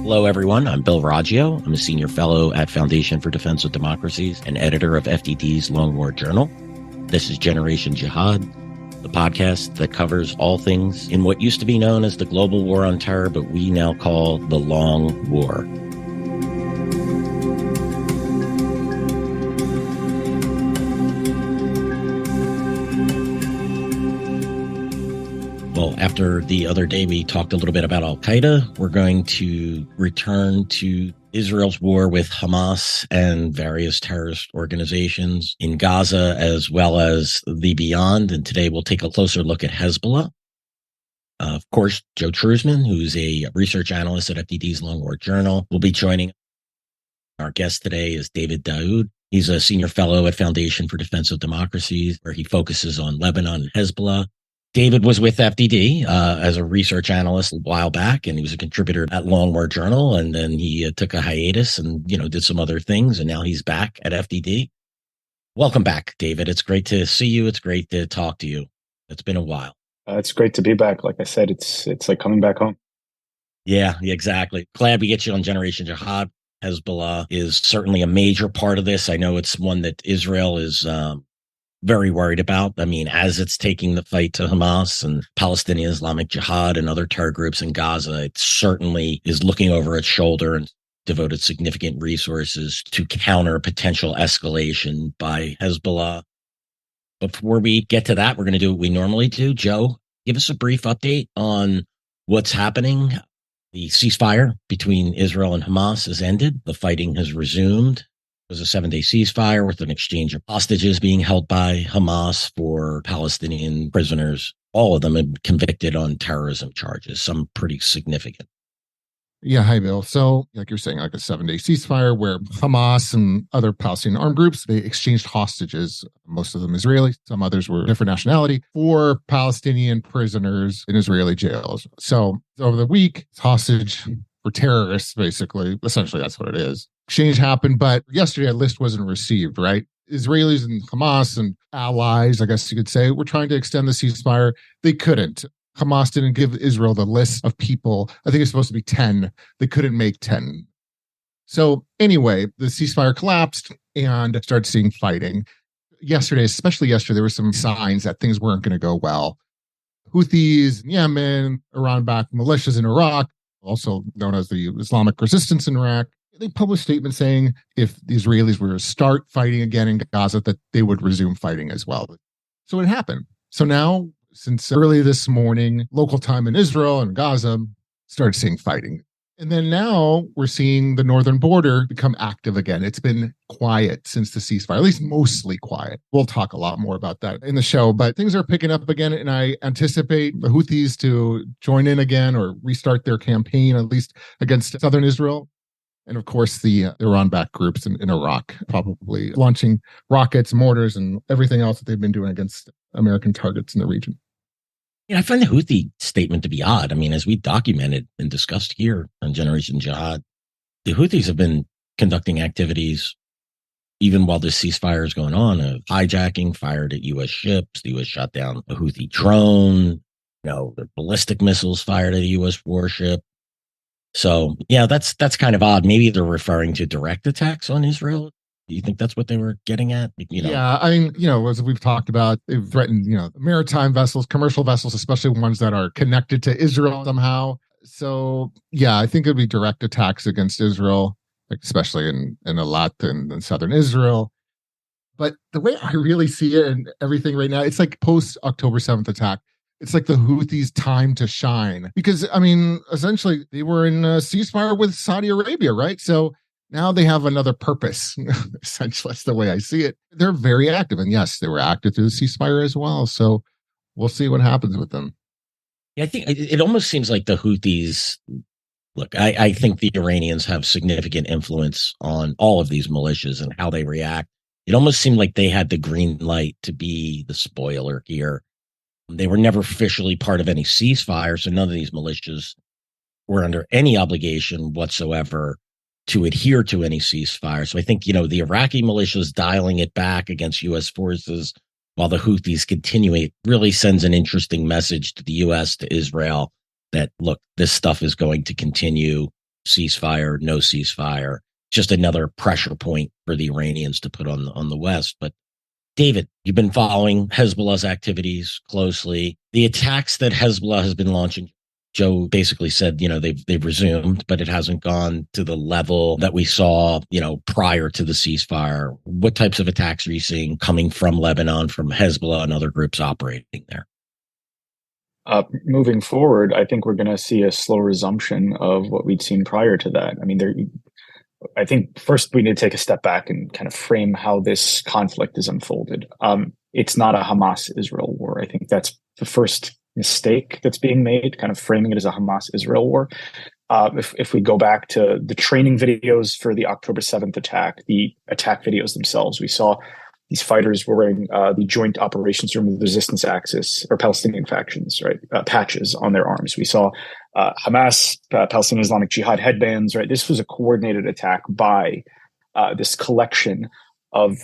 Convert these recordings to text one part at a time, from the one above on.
Hello, everyone. I'm Bill Raggio. I'm a senior fellow at Foundation for Defense of Democracies and editor of FDD's Long War Journal. This is Generation Jihad, the podcast that covers all things in what used to be known as the global war on terror, but we now call the Long War. Well, after the other day, we talked a little bit about Al-Qaeda. We're going to return to Israel's war with Hamas and various terrorist organizations in Gaza, as well as the beyond. And today we'll take a closer look at Hezbollah. Of course, Joe Trusman, who's a research analyst at FDD's Long War Journal, will be joining. Our guest today is David Daoud. He's a senior fellow at Foundation for Defense of Democracies, where he focuses on Lebanon and Hezbollah. David was with FDD as a research analyst a while back, and he was a contributor at Long War Journal. And then he took a hiatus and, did some other things. And now he's back at FDD. Welcome back, David. It's great to see you. It's great to talk to you. It's been a while. It's great to be back. Like I said, it's like coming back home. Yeah, exactly. Glad we get you on Generation Jihad. Hezbollah is certainly a major part of this. I know it's one that Israel is very worried about. I mean, as it's taking the fight to Hamas and Palestinian Islamic Jihad and other terror groups in Gaza, it certainly is looking over its shoulder and devoted significant resources to counter potential escalation by Hezbollah. Before we get to that, we're going to do what we normally do. Joe, give us a brief update on what's happening. The ceasefire between Israel and Hamas has ended. The fighting has resumed. It was a 7-day ceasefire with an exchange of hostages being held by Hamas for Palestinian prisoners. All of them have been convicted on terrorism charges, some pretty significant. Yeah, hi, Bill. So, like you're saying, like a 7-day ceasefire where Hamas and other Palestinian armed groups, they exchanged hostages, most of them Israeli, some others were different nationality, for Palestinian prisoners in Israeli jails. So, over the week, hostage for terrorists, basically. Essentially, that's what it is. Exchange happened, but yesterday a list wasn't received, right? Israelis and Hamas and allies, I guess you could say, were trying to extend the ceasefire. They couldn't. Hamas didn't give Israel the list of people. I think it's supposed to be 10. They couldn't make 10. So anyway, the ceasefire collapsed and started seeing fighting. Yesterday, especially yesterday, there were some signs that things weren't going to go well. Houthis in Yemen, Iran-backed militias in Iraq, also known as the Islamic Resistance in Iraq, they published statements saying if the Israelis were to start fighting again in Gaza, that they would resume fighting as well. So it happened. So now, since early this morning, local time in Israel and Gaza started seeing fighting. And then now we're seeing the northern border become active again. It's been quiet since the ceasefire, at least mostly quiet. We'll talk a lot more about that in the show, but things are picking up again. And I anticipate the Houthis to join in again or restart their campaign, at least against southern Israel. And of course, the Iran-backed groups in Iraq, probably launching rockets, mortars, and everything else that they've been doing against American targets in the region. Yeah, I find the Houthi statement to be odd. I mean, as we documented and discussed here on Generation Jihad, the Houthis have been conducting activities even while this ceasefire is going on, of hijacking, fired at U.S. ships. The U.S. shot down a Houthi drone. The ballistic missiles fired at a U.S. warship. So, yeah, that's kind of odd. Maybe they're referring to direct attacks on Israel. Do you think that's what they were getting at? Yeah, I mean, as we've talked about, they've threatened, maritime vessels, commercial vessels, especially ones that are connected to Israel somehow. So, yeah, I think it'd be direct attacks against Israel, especially in Eilat and southern Israel. But the way I really see it and everything right now, it's like post-October 7th attack. It's like the Houthis' time to shine because, I mean, essentially they were in a ceasefire with Saudi Arabia, right? So now they have another purpose. Essentially, that's the way I see it. They're very active. And yes, they were active through the ceasefire as well. So we'll see what happens with them. Yeah, I think it almost seems like the Houthis, look, I think the Iranians have significant influence on all of these militias and how they react. It almost seemed like they had the green light to be the spoiler here. They were never officially part of any ceasefire, so none of these militias were under any obligation whatsoever to adhere to any ceasefire. So I think, the Iraqi militias dialing it back against U.S. forces while the Houthis continue it really sends an interesting message to the U.S., to Israel, that, look, this stuff is going to continue ceasefire, no ceasefire, just another pressure point for the Iranians to put on the West. But David, you've been following Hezbollah's activities closely. The attacks that Hezbollah has been launching, Joe basically said, they've resumed, but it hasn't gone to the level that we saw, prior to the ceasefire. What types of attacks are you seeing coming from Lebanon, from Hezbollah and other groups operating there? Moving forward, I think we're going to see a slow resumption of what we'd seen prior to that. I mean, I think first we need to take a step back and kind of frame how this conflict is unfolded. It's not a Hamas-Israel war. I think that's the first mistake that's being made, kind of framing it as a Hamas-Israel war. If we go back to the training videos for the October 7th attack, the attack videos themselves, we saw these fighters wearing the Joint Operations Room of the Resistance Axis, or Palestinian factions, right, patches on their arms. We saw Hamas, Palestinian Islamic Jihad headbands, right? This was a coordinated attack by this collection of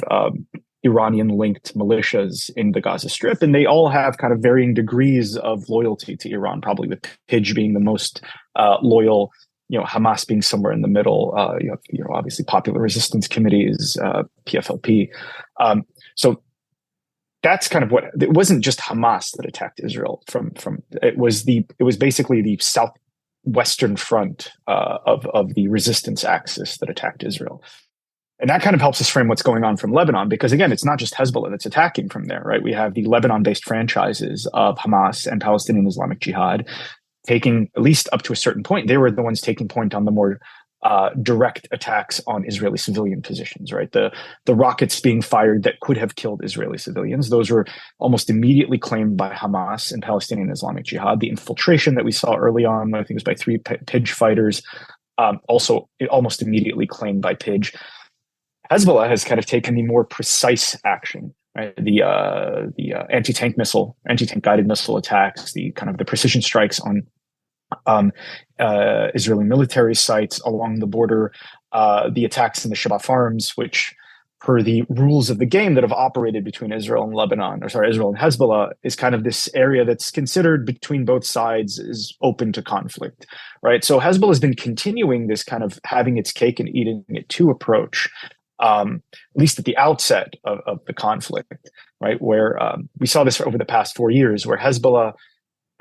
Iranian-linked militias in the Gaza Strip, and they all have kind of varying degrees of loyalty to Iran, probably with PIJ being the most loyal, Hamas being somewhere in the middle, obviously Popular Resistance Committees, PFLP. So that's kind of what, it wasn't just Hamas that attacked Israel it was basically the southwestern front of the resistance axis that attacked Israel. And that kind of helps us frame what's going on from Lebanon, because again, it's not just Hezbollah that's attacking from there, right? We have the Lebanon-based franchises of Hamas and Palestinian Islamic Jihad taking, at least up to a certain point, they were the ones taking point on the more direct attacks on Israeli civilian positions, right? The rockets being fired that could have killed Israeli civilians, those were almost immediately claimed by Hamas and Palestinian Islamic Jihad. The infiltration that we saw early on, I think it was by 3 PIJ fighters, also almost immediately claimed by PIJ. Hezbollah has kind of taken the more precise action, right? The anti-tank guided missile attacks, the kind of the precision strikes on Israeli military sites along the border, the attacks in the Sheba farms, which, per the rules of the game that have operated between Israel and Israel and Hezbollah, is kind of this area that's considered between both sides is open to conflict, right? So Hezbollah has been continuing this kind of having its cake and eating it too approach, at least at the outset of the conflict, right? Where we saw this over the past 4 years, where Hezbollah,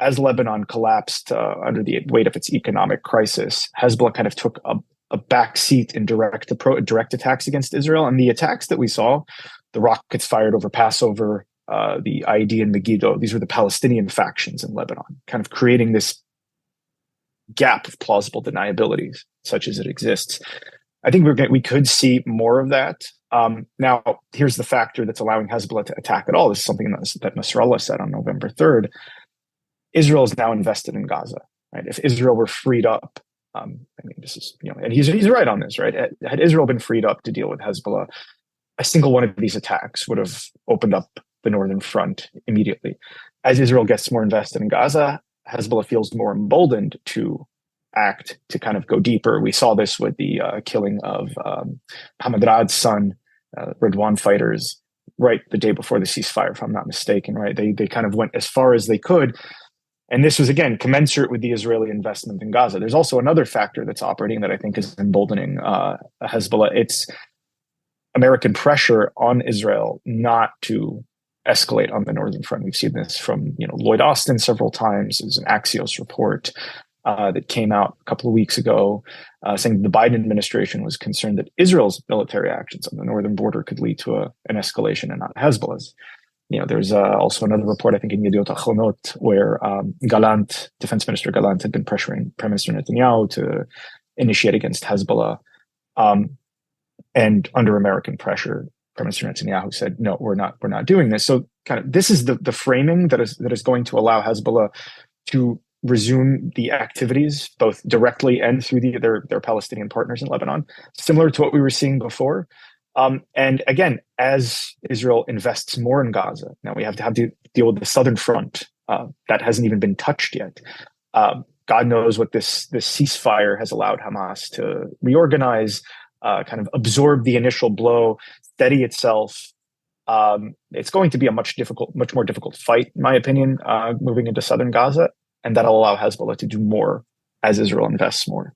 as Lebanon collapsed under the weight of its economic crisis, Hezbollah kind of took a back seat in direct attacks against Israel. And the attacks that we saw, the rockets fired over Passover, the IED in Megiddo, these were the Palestinian factions in Lebanon, kind of creating this gap of plausible deniabilities, such as it exists. I think we could see more of that. Now, here's the factor that's allowing Hezbollah to attack at all. This is something that Nasrallah said on November 3rd. Israel is now invested in Gaza, right? If Israel were freed up, this is, and he's right on this, right? Had Israel been freed up to deal with Hezbollah, a single one of these attacks would have opened up the northern front immediately. As Israel gets more invested in Gaza, Hezbollah feels more emboldened to act, to kind of go deeper. We saw this with the killing of Hamad Raad's son, Redwan fighters, right the day before the ceasefire, if I'm not mistaken, right? They kind of went as far as they could. And this was, again, commensurate with the Israeli investment in Gaza. There's also another factor that's operating that I think is emboldening Hezbollah. It's American pressure on Israel not to escalate on the northern front. We've seen this from Lloyd Austin several times. There's an Axios report that came out a couple of weeks ago saying the Biden administration was concerned that Israel's military actions on the northern border could lead to an escalation and not Hezbollah's. There's also another report, I think, in Yediot Achronot, where Defense Minister Gallant had been pressuring Prime Minister Netanyahu to initiate against Hezbollah. And under American pressure, Prime Minister Netanyahu said, no, we're not doing this. So kind of this is the framing that is going to allow Hezbollah to resume the activities, both directly and through their Palestinian partners in Lebanon, similar to what we were seeing before. And again, as Israel invests more in Gaza, now we have to deal with the southern front that hasn't even been touched yet. God knows what this ceasefire has allowed Hamas to reorganize, kind of absorb the initial blow, steady itself. It's going to be a much more difficult fight, in my opinion, moving into southern Gaza, and that'll allow Hezbollah to do more as Israel invests more.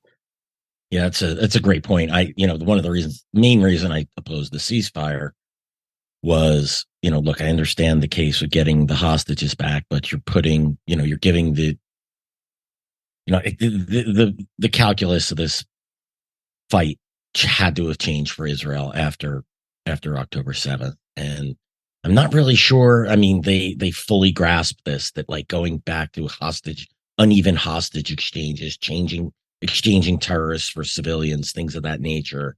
Yeah, that's a great point. One of the main reason I opposed the ceasefire was, look, I understand the case of getting the hostages back, but you're giving the calculus of this fight had to have changed for Israel after October 7th. And I'm not really sure. I mean, they fully grasped this, that like going back to uneven hostage exchanges, exchanging terrorists for civilians, things of that nature,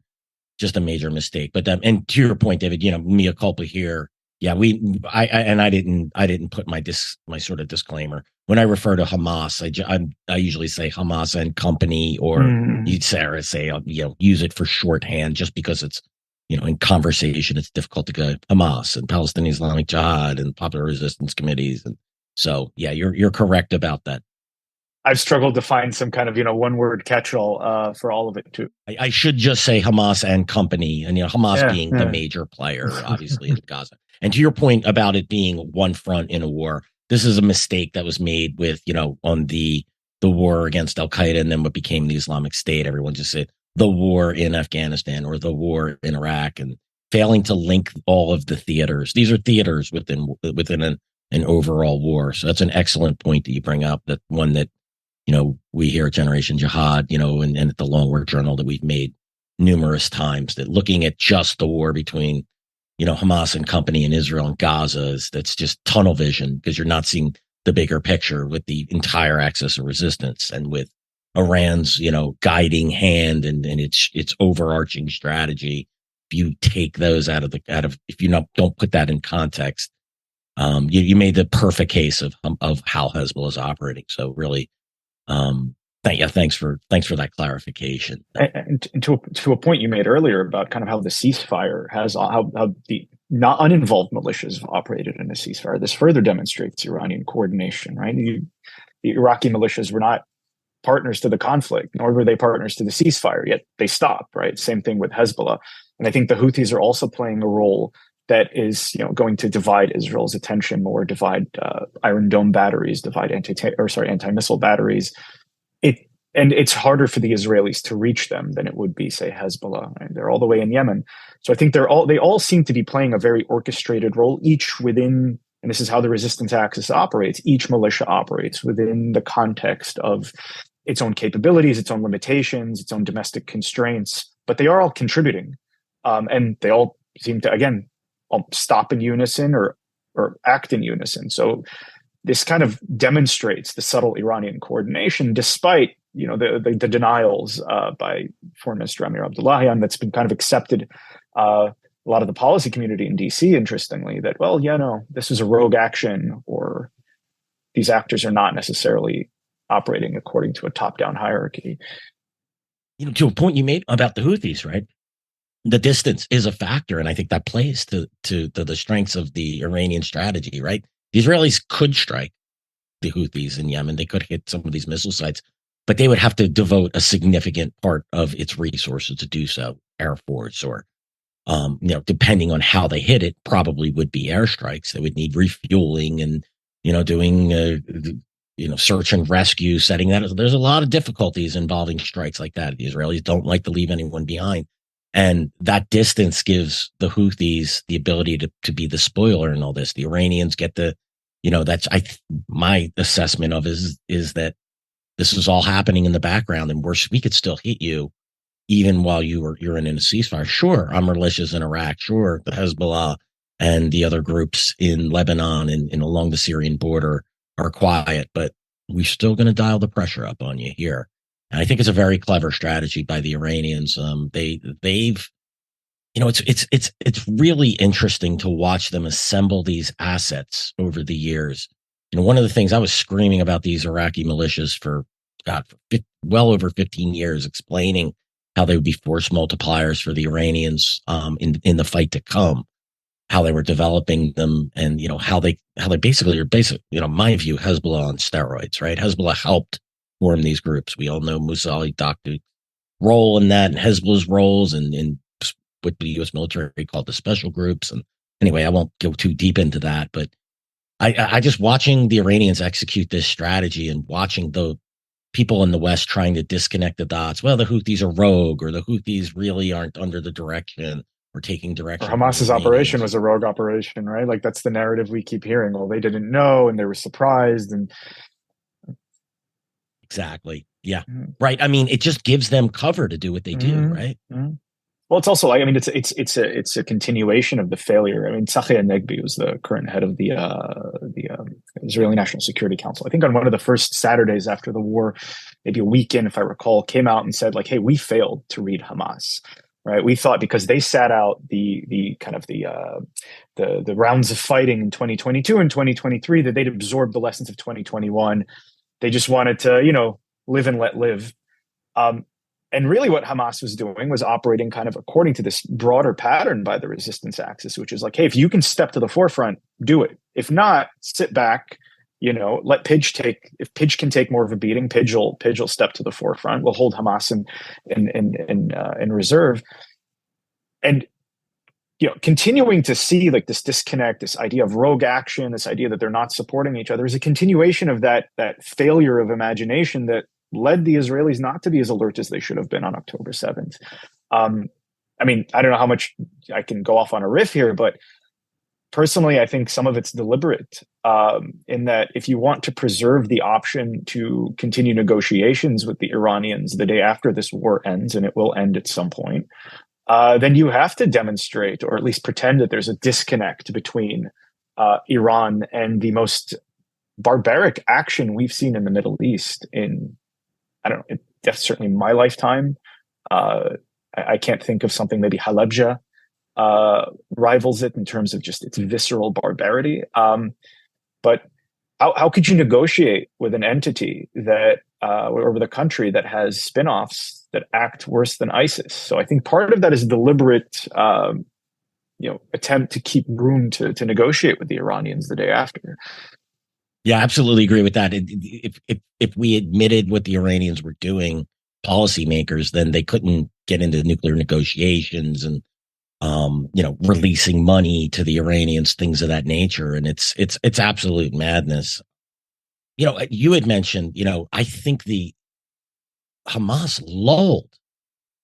just a major mistake. But and to your point, David, mea culpa here. Yeah, I didn't put my sort of disclaimer when I refer to Hamas. I usually say Hamas and company, or you'd say use it for shorthand, just because it's in conversation it's difficult to go Hamas and Palestinian Islamic Jihad and Popular Resistance Committees, and so yeah, you're correct about that. I've struggled to find some kind of one word catch-all for all of it too. I should just say Hamas and company, and Hamas being the major player, obviously, in Gaza. And to your point about it being one front in a war, this is a mistake that was made with on the war against Al Qaeda, and then what became the Islamic State. Everyone just said the war in Afghanistan or the war in Iraq, and failing to link all of the theaters. These are theaters within an overall war. So that's an excellent point that you bring up. That one that we here at Generation Jihad, and at the Long War Journal, that we've made numerous times, that looking at just the war between, Hamas and company in Israel and Gaza that's just tunnel vision, because you're not seeing the bigger picture with the entire axis of resistance, and with Iran's, guiding hand and its overarching strategy. If you take those if you don't put that in context, you made the perfect case of how Hezbollah is operating. So really, thanks for that clarification. And to a point you made earlier about kind of how the ceasefire has how the not uninvolved militias have operated in a ceasefire. This further demonstrates Iranian coordination, right? The Iraqi militias were not partners to the conflict, nor were they partners to the ceasefire, yet they stopped, right? Same thing with Hezbollah. And I think the Houthis are also playing a role that is, going to divide Israel's attention more, divide Iron Dome batteries, divide anti-missile batteries. It's harder for the Israelis to reach them than it would be, say, Hezbollah. Right? They're all the way in Yemen. So I think they all seem to be playing a very orchestrated role, each within, and this is how the resistance axis operates, each militia operates within the context of its own capabilities, its own limitations, its own domestic constraints, but they are all contributing. And they all seem to, again, stop in unison or act in unison. So this kind of demonstrates the subtle Iranian coordination, despite the denials by Foreign Minister Amir Abdullahian that's been kind of accepted. A lot of the policy community in DC, interestingly, that this is a rogue action, or these actors are not necessarily operating according to a top-down hierarchy. To a point you made about the Houthis, right? The distance is a factor, and I think that plays to the strengths of the Iranian strategy, right? The Israelis could strike the Houthis in Yemen. They could hit some of these missile sites, but they would have to devote a significant part of its resources to do so. Air Force, or, depending on how they hit it, probably would be airstrikes. They would need refueling and, doing, search and rescue, setting that. There's a lot of difficulties involving strikes like that. The Israelis don't like to leave anyone behind. And that distance gives the Houthis the ability to be the spoiler in all this. The Iranians get that's my assessment of is that this is all happening in the background, and we could still hit you even while you're in a ceasefire. Sure, our militias in Iraq, sure, the Hezbollah and the other groups in Lebanon and along the Syrian border are quiet, but we're still going to dial the pressure up on you here. And I think it's a very clever strategy by the Iranians. They've, it's really interesting to watch them assemble these assets over the years. One of the things I was screaming about these Iraqi militias for well over 15 years, explaining how they would be force multipliers for the Iranians in the fight to come, how they were developing them, and how they basically are my view, Hezbollah on steroids, right? Hezbollah helped form these groups. We all know Musa Ali Dakhou's role in that, and Hezbollah's roles, and what the U.S. military called the special groups. And anyway, I won't go too deep into that, but I just watching the Iranians execute this strategy and watching the people in the West trying to disconnect the dots. Well, the Houthis are rogue, or the Houthis really aren't under the direction or taking Or direction from the Hamas's operation Iranians. was a rogue operation, right? Like that's the narrative we keep hearing. Well, they didn't know and they were surprised, and Exactly. Yeah. mm-hmm. Right. I mean, it just gives them cover to do what they do, right? Mm-hmm. Well, it's also like, I mean, it's a continuation of the failure. I mean, Tzachi Negbi was the current head of the Israeli National Security Council. I think on one of the first Saturdays after the war, maybe a weekend, if I recall, came out and said like, "Hey, we failed to read Hamas." Right? We thought because they sat out the kind of the rounds of fighting in 2022 and 2023 that they'd absorbed the lessons of 2021. They just wanted to, live and let live. And really what Hamas was doing was operating kind of according to this broader pattern by the resistance axis, which is like, hey, if you can step to the forefront, do it. If not, sit back, let if Pidge can take more of a beating, Pidge will step to the forefront. We'll hold Hamas in reserve. And, continuing to see like this disconnect, this idea of rogue action, this idea that they're not supporting each other is a continuation of that failure of imagination that led the Israelis not to be as alert as they should have been on October 7th. I mean, I don't know how much I can go off on a riff here, but personally, I think some of it's deliberate in that if you want to preserve the option to continue negotiations with the Iranians the day after this war ends, and it will end at some point, then you have to demonstrate or at least pretend that there's a disconnect between Iran and the most barbaric action we've seen in the Middle East in, I don't know, that's certainly my lifetime. I can't think of something, maybe Halabja rivals it in terms of just its visceral barbarity. But how could you negotiate with an entity that, or with a country that has spin-offs that act worse than ISIS? So I think part of that is a deliberate, attempt to keep room to negotiate with the Iranians the day after. Yeah, absolutely agree with that. If we admitted what the Iranians were doing, policymakers, then they couldn't get into nuclear negotiations and releasing money to the Iranians, things of that nature. And it's absolute madness. You had mentioned, I think the Hamas lulled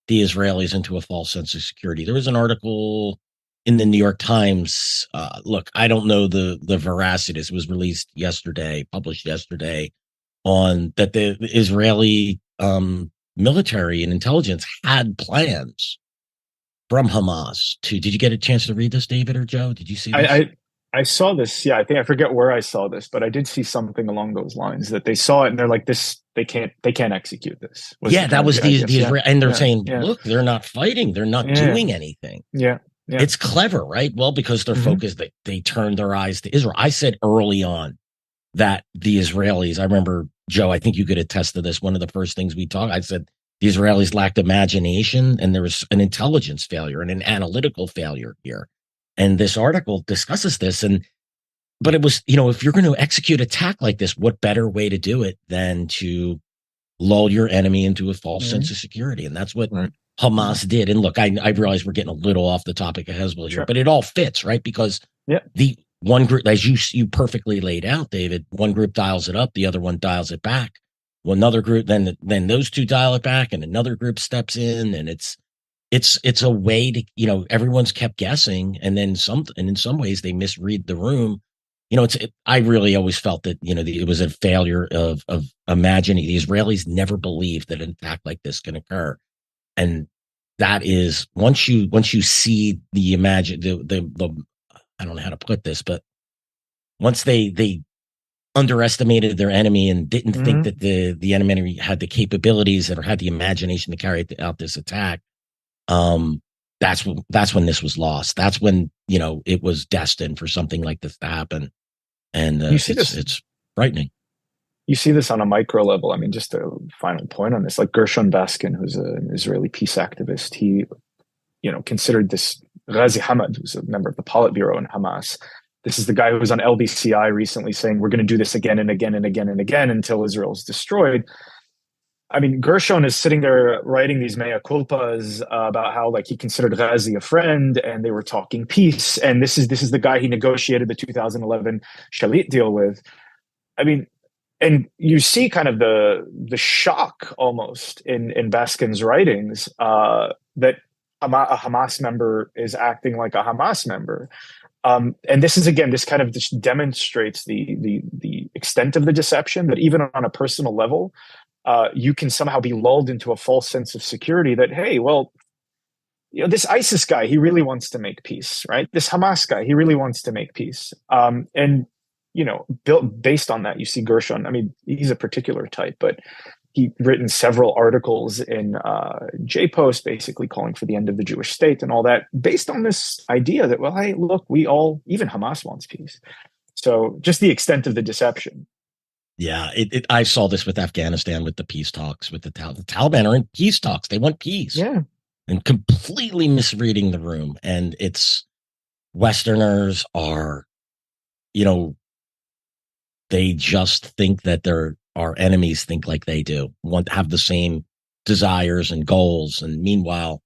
the Israelis into a false sense of security. There was an article in the New York Times. Look, I don't know the veracity. This was published yesterday, on that the Israeli military and intelligence had plans from Hamas to. Did you get a chance to read this, David or Joe? Did you see this? I saw this. Yeah, I forget where I saw this, but I did see something along those lines that they saw it and they're like, they can't execute this. That was the Israel, and they're saying, look, they're not fighting, they're not doing anything. Yeah. It's clever, right? Well, because they're focused, they turned their eyes to Israel. I said early on that the Israelis, I remember, Joe, I think you could attest to this. One of the first things we talked, I said the Israelis lacked imagination and there was an intelligence failure and an analytical failure here. And this article discusses this. But it was, if you're going to execute attack like this, what better way to do it than to lull your enemy into a false sense of security? And that's what Hamas did. And look, I realize we're getting a little off the topic of Hezbollah here, but it all fits, right? Because the one group, as you perfectly laid out, David, one group dials it up, the other one dials it back. Well, another group, then those two dial it back, and another group steps in, and it's a way to, everyone's kept guessing, and then in some ways they misread the room. I really always felt that, it was a failure of imagining. The Israelis never believed that an attack like this can occur. And that is, once you see the I don't know how to put this, but once they underestimated their enemy and didn't think that the enemy had the capabilities or had the imagination to carry out this attack, that's when this was lost. That's when, it was destined for something like this to happen. And it's frightening. You see this on a micro level. I mean, just a final point on this, like Gershon Baskin, who's an Israeli peace activist, he, considered this Ghazi Hamad, who's a member of the Politburo in Hamas. This is the guy who was on LBCI recently saying, we're going to do this again and again and again and again until Israel is destroyed. I mean, Gershon is sitting there writing these mea culpas about how, like, he considered Ghazi a friend and they were talking peace. And this is the guy he negotiated the 2011 Shalit deal with. I mean, And you see kind of the shock almost in Baskin's writings that a Hamas member is acting like a Hamas member. And this is, again, this kind of just demonstrates the extent of the deception, that even on a personal level, you can somehow be lulled into a false sense of security that, hey, well, this ISIS guy, he really wants to make peace, right? This Hamas guy, he really wants to make peace. And built based on that, you see Gershon. I mean, he's a particular type, but he written several articles in J-Post, basically calling for the end of the Jewish state and all that, based on this idea that, well, hey, look, even Hamas wants peace. So just the extent of the deception. Yeah, I saw this with Afghanistan, with the peace talks, with the Taliban are in peace talks. They want peace. Yeah. And completely misreading the room. And Westerners are, they just think that our enemies think like they do, have the same desires and goals. And meanwhile,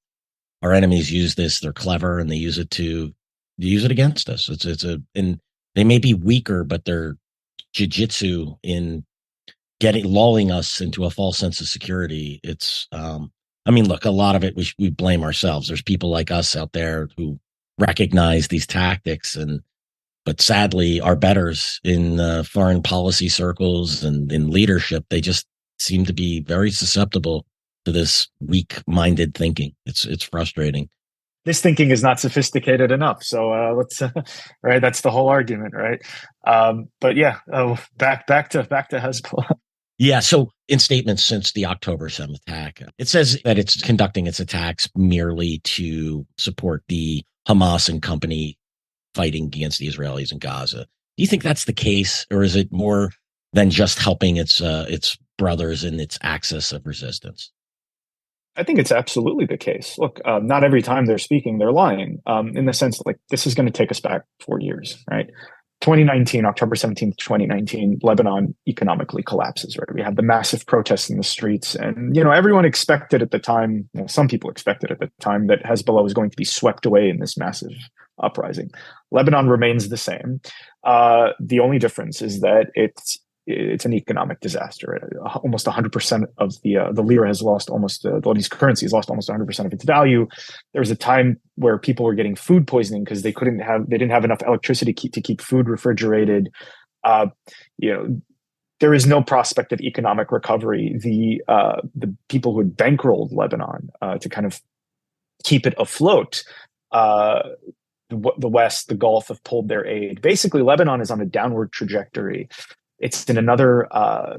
our enemies use this. They're clever, and they use it against us. And they may be weaker, but they're jujitsu in lulling us into a false sense of security. Look, a lot of it we blame ourselves. There's people like us out there who recognize these tactics, but sadly, our betters in foreign policy circles and in leadership, they just seem to be very susceptible to this weak-minded thinking. It's frustrating. This thinking is not sophisticated enough. So let's right. That's the whole argument, right? But yeah, back to Hezbollah. Yeah. So in statements since the October 7th attack, it says that it's conducting its attacks merely to support the Hamas and company fighting against the Israelis in Gaza. Do you think that's the case, or is it more than just helping its brothers in its axis of resistance? I think it's absolutely the case. Look, not every time they're speaking, they're lying, in the sense that, like, this is going to take us back 4 years, right? 2019, October 17th, 2019, Lebanon economically collapses, right? We had the massive protests in the streets, and, everyone expected at the time, some people expected at the time, that Hezbollah was going to be swept away in this massive uprising. Lebanon remains the same. The only difference is that it's an economic disaster. Almost 100% of the lira has lost almost, the Lebanese currency has lost almost 100% of its value. There was a time where people were getting food poisoning because they didn't have enough electricity to keep food refrigerated. There is no prospect of economic recovery. The people who had bankrolled Lebanon to kind of keep it afloat, the West, the Gulf, have pulled their aid. Basically, Lebanon is on a downward trajectory. It's in another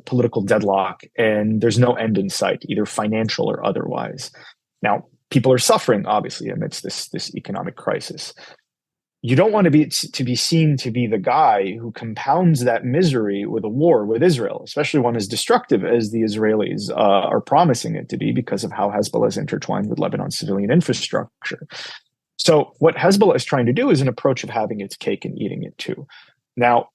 political deadlock, and there's no end in sight, either financial or otherwise. Now, people are suffering, obviously, amidst this economic crisis. You don't want to be seen to be the guy who compounds that misery with a war with Israel, especially one as destructive as the Israelis are promising it to be, because of how Hezbollah is intertwined with Lebanon's civilian infrastructure. So what Hezbollah is trying to do is an approach of having its cake and eating it too. Now,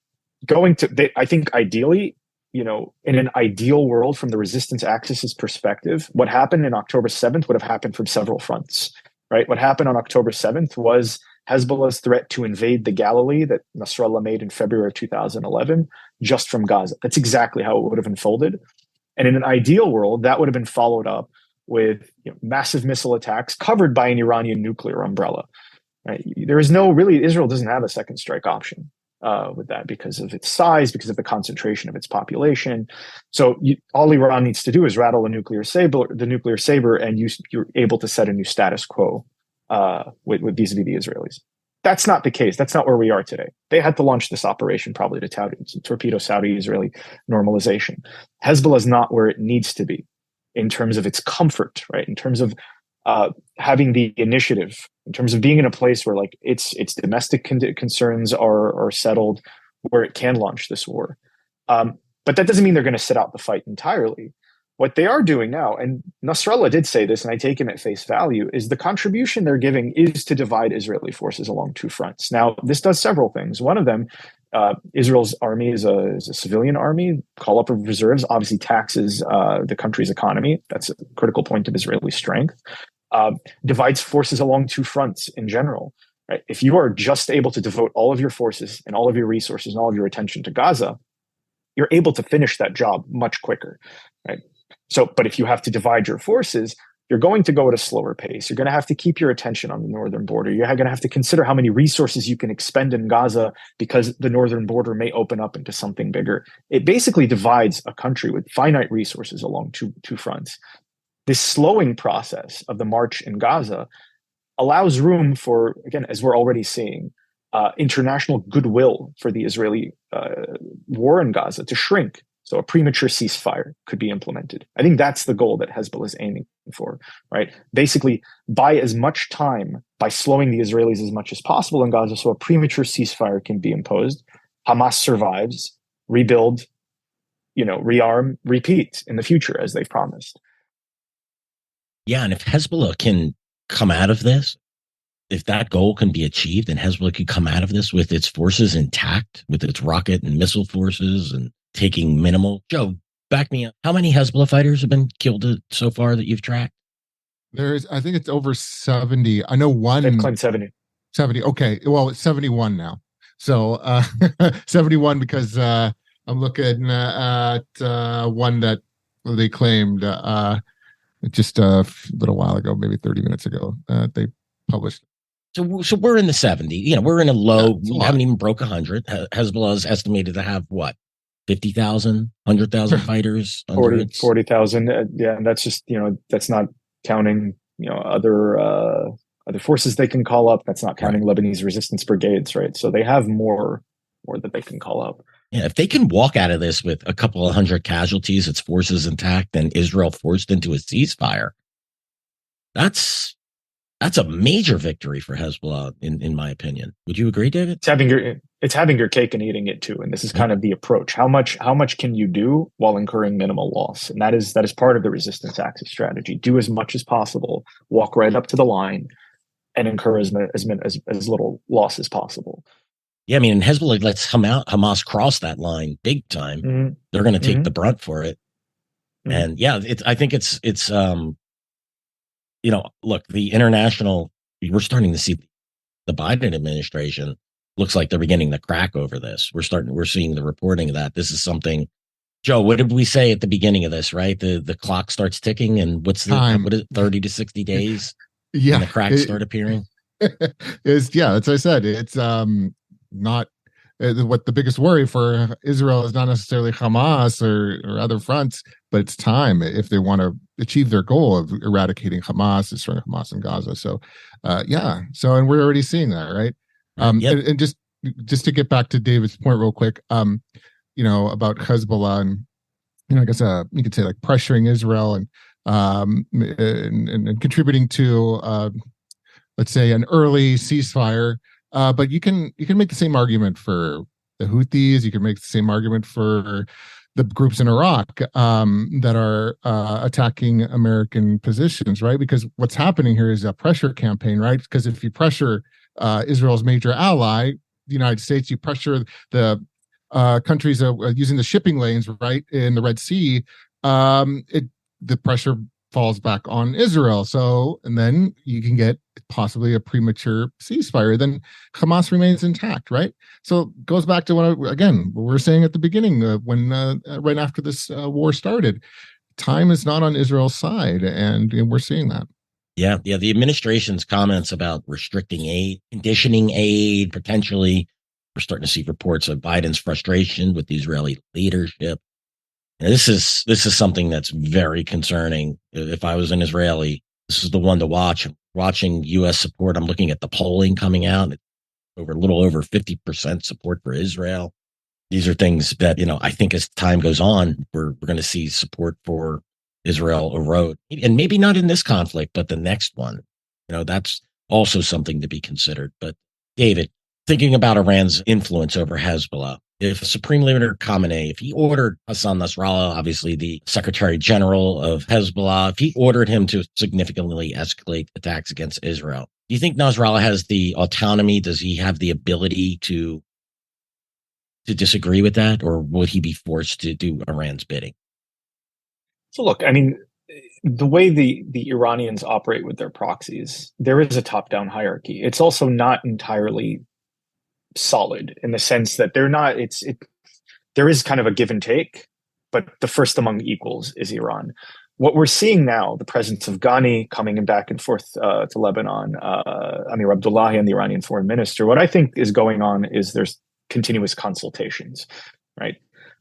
I think ideally, in an ideal world from the resistance axis's perspective, what happened in October 7th would have happened from several fronts, right? What happened on October 7th was Hezbollah's threat to invade the Galilee that Nasrallah made in February of 2011, just from Gaza. That's exactly how it would have unfolded. And in an ideal world, that would have been followed up with massive missile attacks covered by an Iranian nuclear umbrella. Right? Israel doesn't have a second strike option with that, because of its size, because of the concentration of its population. So all Iran needs to do is rattle the nuclear saber, and you're able to set a new status quo with vis-a-vis the Israelis. That's not the case. That's not where we are today. They had to launch this operation probably to torpedo Saudi-Israeli normalization. Hezbollah is not where it needs to be in terms of its comfort, right? In terms of having the initiative, in terms of being in a place where, like, its domestic concerns are settled, where it can launch this war. But that doesn't mean they're going to sit out the fight entirely. What they are doing now, and Nasrallah did say this, and I take him at face value, is the contribution they're giving is to divide Israeli forces along two fronts. Now, this does several things. One of them, Israel's army is a civilian army. Call up of reserves obviously taxes the country's economy. That's a critical point of Israeli strength. Divides forces along two fronts in general. Right? If you are just able to devote all of your forces and all of your resources and all of your attention to Gaza, you're able to finish that job much quicker, right? So, but if you have to divide your forces, you're going to go at a slower pace. You're going to have to keep your attention on the northern border. You're going to have to consider how many resources you can expend in Gaza because the northern border may open up into something bigger. It basically divides a country with finite resources along two fronts. This slowing process of the march in Gaza allows room for, again, as we're already seeing, international goodwill for the Israeli war in Gaza to shrink. So a premature ceasefire could be implemented. I think that's the goal that Hezbollah is aiming for, right? Basically, buy as much time by slowing the Israelis as much as possible in Gaza so a premature ceasefire can be imposed. Hamas survives, rebuild, rearm, repeat in the future as they've promised. Yeah, and if Hezbollah can come out of this, if that goal can be achieved and Hezbollah can come out of this with its forces intact, with its rocket and missile forces and taking minimal. Joe, back me up. How many Hezbollah fighters have been killed so far that you've tracked? I think it's over 70. I know one. They've claimed 70. 70. Okay. Well, it's 71 now. So 71 because I'm looking at one that they claimed just a little while ago, maybe 30 minutes ago. They published. So we're in the 70. We're in a low. We haven't even broke 100. Hezbollah is estimated to have what? 50,000, 100,000 fighters, 40,000. Yeah, and that's just that's not counting other forces they can call up. That's not counting Lebanese resistance brigades, right? So they have more that they can call up. Yeah, if they can walk out of this with a couple of hundred casualties, its forces intact, and Israel forced into a ceasefire, that's a major victory for Hezbollah, in my opinion. Would you agree, David? It's having your cake and eating it too, and this is kind of the approach. How much can you do while incurring minimal loss? And that is part of the resistance axis strategy. Do as much as possible, walk right up to the line, and incur as little loss as possible. Yeah, I mean, Hezbollah lets Hamas cross that line big time. Mm-hmm. They're going to take the brunt for it, and yeah, I think it's. Look, the international, we're starting to see the Biden administration looks like they're beginning to crack over this. We're seeing the reporting of that. This is something, Joe, what did we say at the beginning of this, right? The clock starts ticking and what is it, 30 to 60 days? Yeah. When the cracks start appearing? That's what I said. It's not what the biggest worry for Israel is not necessarily Hamas or other fronts, but it's time if they want to achieve their goal of eradicating Hamas, destroying Hamas in Gaza. So, and we're already seeing that, right? And just to get back to David's point real quick, about Hezbollah and, I guess you could say like pressuring Israel and contributing to, let's say, an early ceasefire. But you can make the same argument for the Houthis. You can make the same argument for the groups in Iraq that are attacking American positions, right? Because what's happening here is a pressure campaign, right? Because if you pressure Israel's major ally, the United States, you pressure the countries using the shipping lanes, right, in the Red Sea, the pressure falls back on Israel. So, and then you can get possibly a premature ceasefire. Then Hamas remains intact, right? So it goes back to what we were saying at the beginning when right after this war started. Time is not on Israel's side, and we're seeing that. Yeah. The administration's comments about restricting aid, conditioning aid, potentially. We're starting to see reports of Biden's frustration with the Israeli leadership. And this is something that's very concerning. If I was an Israeli, this is the one to watch. Watching U.S. support, I'm looking at the polling coming out. It's a little over 50% support for Israel. These are things that, I think as time goes on, we're going to see support for Israel erode. And maybe not in this conflict, but the next one. That's also something to be considered. But David, thinking about Iran's influence over Hezbollah, if Supreme Leader Khamenei, if he ordered Hassan Nasrallah, obviously the Secretary General of Hezbollah, if he ordered him to significantly escalate attacks against Israel, do you think Nasrallah has the autonomy? Does he have the ability to disagree with that? Or would he be forced to do Iran's bidding? So look, I mean, the way the Iranians operate with their proxies, there is a top-down hierarchy. It's also not entirely solid in the sense that they're not there is kind of a give and take, but the first among equals is Iran. What we're seeing now, the presence of Ghani coming in back and forth to Lebanon, Amir Abdullahian, the Iranian foreign minister, what I think is going on is there's continuous consultations, right?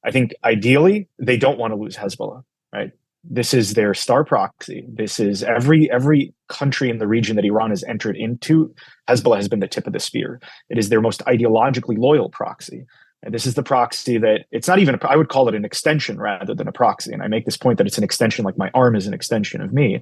I think ideally they don't want to lose Hezbollah, right? This is their star proxy. This is every country in the region that Iran has entered into. Hezbollah has been the tip of the spear. It is their most ideologically loyal proxy. And this is the proxy that it's not even, I would call it an extension rather than a proxy. And I make this point that it's an extension, like my arm is an extension of me.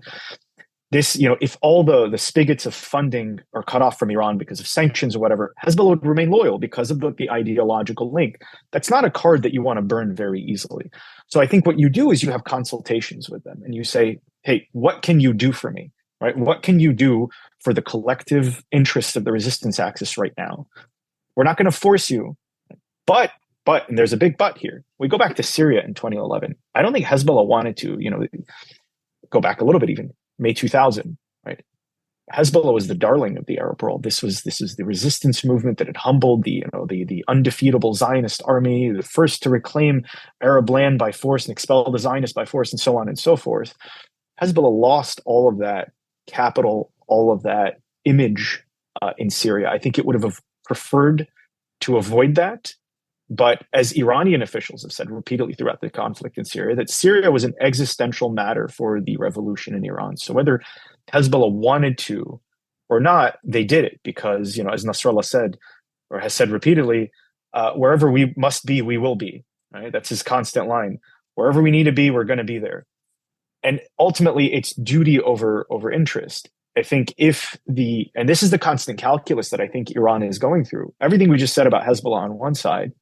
This, if all the spigots of funding are cut off from Iran because of sanctions or whatever, Hezbollah would remain loyal because of the ideological link. That's not a card that you want to burn very easily. So I think what you do is you have consultations with them and you say, hey, what can you do for me, right? What can you do for the collective interests of the resistance axis right now? We're not going to force you, but, and there's a big but here. We go back to Syria in 2011. I don't think Hezbollah wanted to, go back a little bit even. May 2000, right? Hezbollah was the darling of the Arab world. This is the resistance movement that had humbled the undefeatable Zionist army, the first to reclaim Arab land by force and expel the Zionists by force, and so on and so forth. Hezbollah lost all of that capital, all of that image in Syria. I think it would have preferred to avoid that. But as Iranian officials have said repeatedly throughout the conflict in Syria, that Syria was an existential matter for the revolution in Iran. So whether Hezbollah wanted to or not, they did it because, as Nasrallah said, or has said repeatedly, wherever we must be, we will be. Right? That's his constant line. Wherever we need to be, we're going to be there. And ultimately, it's duty over interest. I think and this is the constant calculus that I think Iran is going through. Everything we just said about Hezbollah on one side,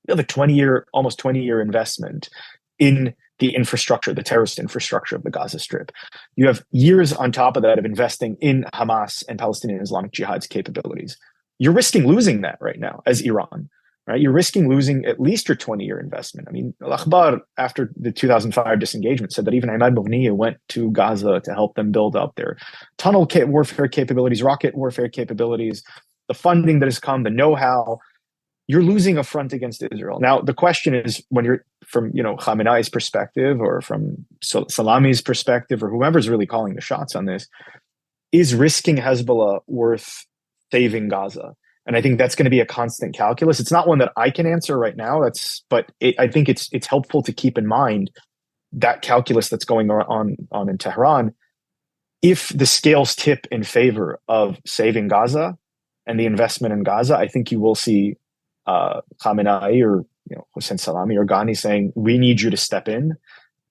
the almost 20-year investment in the infrastructure, the terrorist infrastructure of the Gaza Strip. You have years on top of that of investing in Hamas and Palestinian Islamic Jihad's capabilities. You're risking losing that right now as Iran, right? You're risking losing at least your 20-year investment. I mean, Al-Akhbar, after the 2005 disengagement, said that even Ahmad Boughniya went to Gaza to help them build up their tunnel warfare capabilities, rocket warfare capabilities, the funding that has come, the know-how. You're losing a front against Israel. Now, the question is, when you're from, Khamenei's perspective or from Salami's perspective or whoever's really calling the shots on this, is risking Hezbollah worth saving Gaza? And I think that's going to be a constant calculus. It's not one that I can answer right now. I think it's helpful to keep in mind that calculus that's going on in Tehran. If the scales tip in favor of saving Gaza and the investment in Gaza, I think you will see Khamenei or Hossein Salami or Ghani saying, we need you to step in.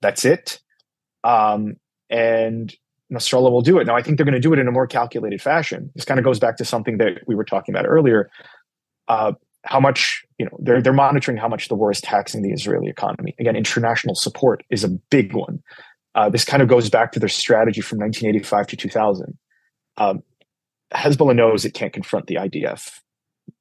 That's it. And Nasrallah will do it. Now, I think they're going to do it in a more calculated fashion. This kind of goes back to something that we were talking about earlier. How much, they're monitoring how much the war is taxing the Israeli economy. Again, international support is a big one. This kind of goes back to their strategy from 1985 to 2000. Hezbollah knows it can't confront the IDF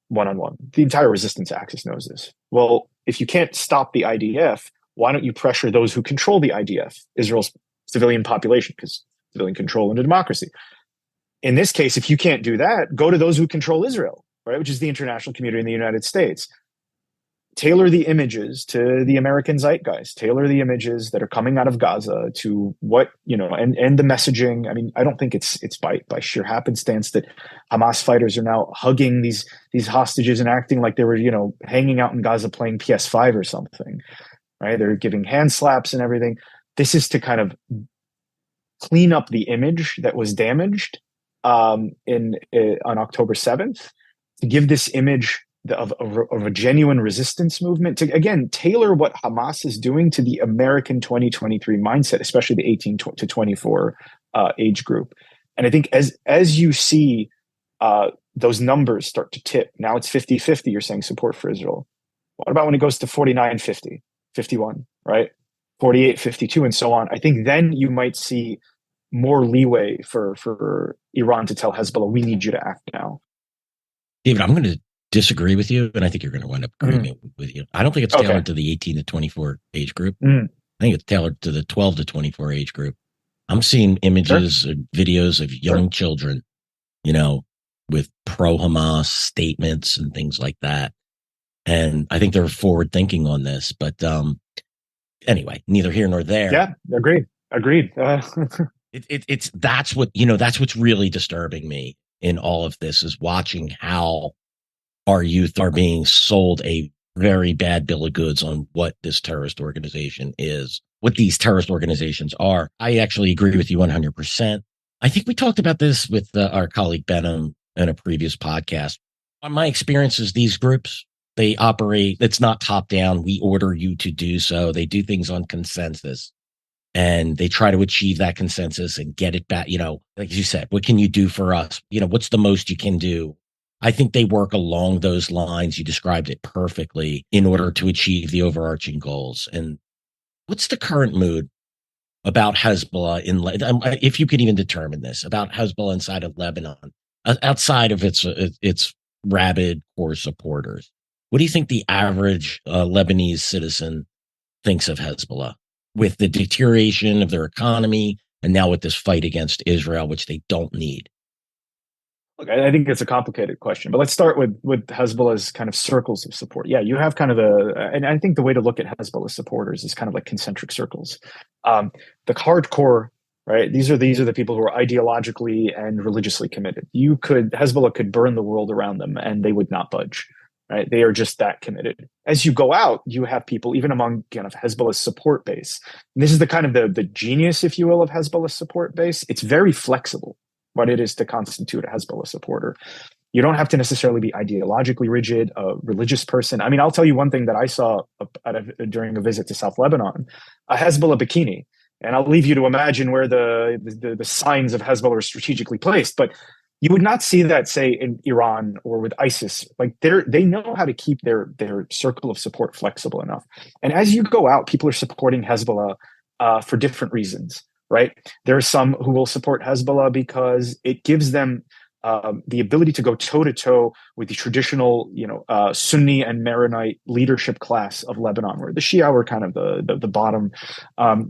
one-on-one. The entire resistance axis knows this. Well, if you can't stop the IDF, why don't you pressure those who control the IDF, Israel's civilian population, because civilian control in a democracy. In this case, if you can't do that, go to those who control Israel, right, which is the international community in the United States. Tailor the images to the American zeitgeist, tailor the images that are coming out of Gaza to what, and the messaging. I mean, I don't think it's by sheer happenstance that Hamas fighters are now hugging these hostages and acting like they were, hanging out in Gaza playing PS5 or something, right? They're giving hand slaps and everything. This is to kind of clean up the image that was damaged on October 7th, to give this image of a genuine resistance movement, to again tailor what Hamas is doing to the American 2023 mindset, especially the 18 to 24 age group. And I think as you see those numbers start to tip, now it's 50-50, you're saying support for Israel. What about when it goes to 49-50, 51, right? 48-52 and so on? I think then you might see more leeway for Iran to tell Hezbollah, we need you to act now. David, I'm going to disagree with you, and I think you're going to wind up agreeing with you. I don't think it's tailored to the 18 to 24 age group. I think it's tailored to the 12 to 24 age group. I'm seeing images and videos of young children, with pro-Hamas statements and things like that. And I think they're forward thinking on this. But anyway, neither here nor there. Yeah, agreed. It's that's what, you know, that's what's really disturbing me in all of this, is watching how our youth are being sold a very bad bill of goods on what this terrorist organization is, what these terrorist organizations are. I actually agree with you 100%. I think we talked about this with our colleague Benham in a previous podcast. My experience is these groups, they operate, it's not top down. We order you to do so. They do things on consensus, and they try to achieve that consensus and get it back. You know, like you said, what can you do for us? You know, what's the most you can do? I think they work along those lines. You described it perfectly, in order to achieve the overarching goals. And what's the current mood about Hezbollah if you could even determine this, about Hezbollah inside of Lebanon, outside of its rabid core supporters? What do you think the average Lebanese citizen thinks of Hezbollah, with the deterioration of their economy and now with this fight against Israel, which they don't need? Look, I think it's a complicated question, but let's start with Hezbollah's kind of circles of support. Yeah, you have kind of and I think the way to look at Hezbollah supporters is kind of like concentric circles. The hardcore, right? These are the people who are ideologically and religiously committed. Hezbollah could burn the world around them, and they would not budge. Right? They are just that committed. As you go out, you have people, even among kind of Hezbollah's support base. And this is the kind of the genius, if you will, of Hezbollah's support base. It's very flexible what it is to constitute a Hezbollah supporter. You don't have to necessarily be ideologically rigid, a religious person. I mean, I'll tell you one thing that I saw during a visit to South Lebanon, a Hezbollah bikini. And I'll leave you to imagine where the signs of Hezbollah are strategically placed. But you would not see that, say, in Iran or with ISIS. Like they know how to keep their circle of support flexible enough. And as you go out, people are supporting Hezbollah for different reasons, right? There are some who will support Hezbollah because it gives them the ability to go toe to toe with the traditional, Sunni and Maronite leadership class of Lebanon, where the Shia were kind of the bottom.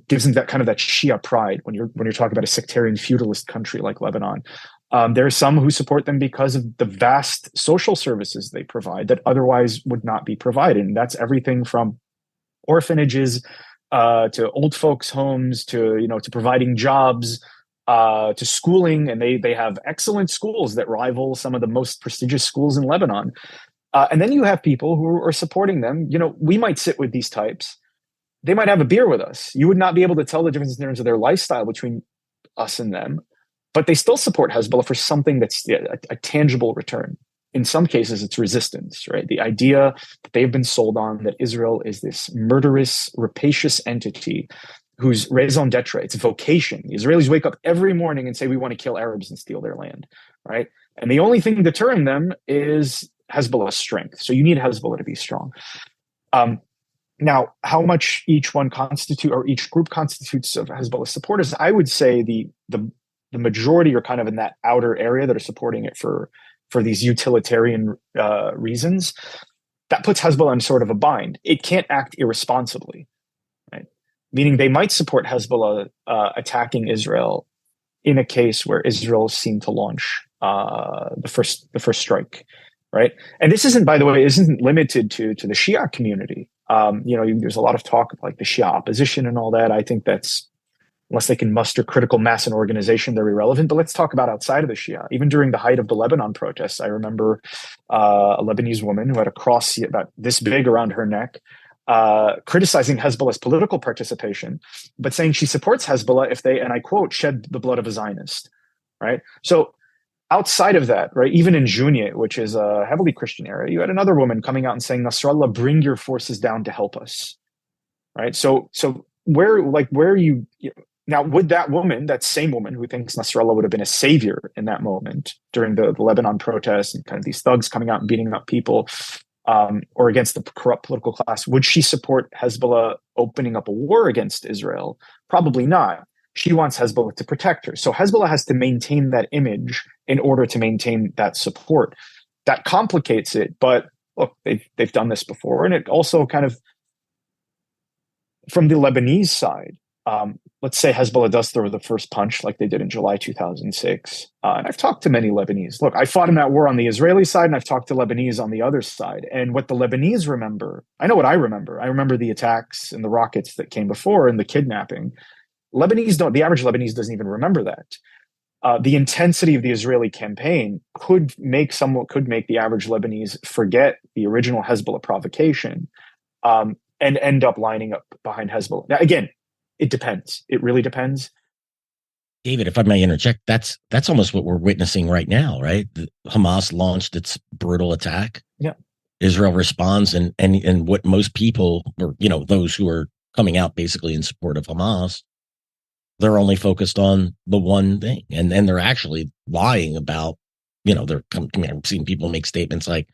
Gives them that kind of that Shia pride when you're talking about a sectarian feudalist country like Lebanon. There are some who support them because of the vast social services they provide that otherwise would not be provided. And that's everything from orphanages to old folks' homes to providing jobs to schooling. And they have excellent schools that rival some of the most prestigious schools in Lebanon. And then you have people who are supporting them. We might sit with these types. They might have a beer with us. You would not be able to tell the difference in terms of their lifestyle between us and them. But they still support Hezbollah for something that's a tangible return. In some cases, it's resistance, right? The idea that they've been sold on, that Israel is this murderous, rapacious entity whose raison d'etre, its vocation. The Israelis wake up every morning and say, we want to kill Arabs and steal their land, right? And the only thing deterring them is Hezbollah's strength. So you need Hezbollah to be strong. Now, how much each group constitutes of Hezbollah supporters, I would say the majority are kind of in that outer area that are supporting it for these utilitarian reasons. That puts Hezbollah in sort of a bind. It can't act irresponsibly, right? Meaning they might support Hezbollah attacking Israel in a case where Israel seemed to launch the first strike, right? And this isn't, by the way, limited to the Shia community. There's a lot of talk of like the Shia opposition and all that. I think that's, unless they can muster critical mass and organization, they're irrelevant. But let's talk about outside of the Shia. Even during the height of the Lebanon protests, I remember a Lebanese woman who had a cross about this big around her neck, criticizing Hezbollah's political participation, but saying she supports Hezbollah if they, and I quote, shed the blood of a Zionist, right? So outside of that, right, even in Jounieh, which is a heavily Christian area, you had another woman coming out and saying, Nasrallah, bring your forces down to help us, right? So where are you... Now, would that woman, that same woman who thinks Nasrallah would have been a savior in that moment during the Lebanon protests and kind of these thugs coming out and beating up people, or against the corrupt political class, would she support Hezbollah opening up a war against Israel? Probably not. She wants Hezbollah to protect her. So Hezbollah has to maintain that image in order to maintain that support. That complicates it, but look, they've done this before. And it also kind of, from the Lebanese side, let's say Hezbollah does throw the first punch like they did in July 2006. And I've talked to many Lebanese. Look, I fought in that war on the Israeli side, and I've talked to Lebanese on the other side. And what the Lebanese remember, I know what I remember. I remember the attacks and the rockets that came before and the kidnapping. The average Lebanese doesn't even remember that. The intensity of the Israeli campaign could make the average Lebanese forget the original Hezbollah provocation, and end up lining up behind Hezbollah. Now, again, it depends. It really depends. David, if I may interject, that's almost what we're witnessing right now, right? Hamas launched its brutal attack. Yeah. Israel responds, and what most people, or those who are coming out basically in support of Hamas, they're only focused on the one thing, and they're actually lying about, I've seen people make statements like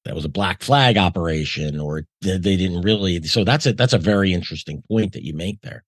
that was a black flag operation, or they didn't really. So that's a very interesting point that you make there.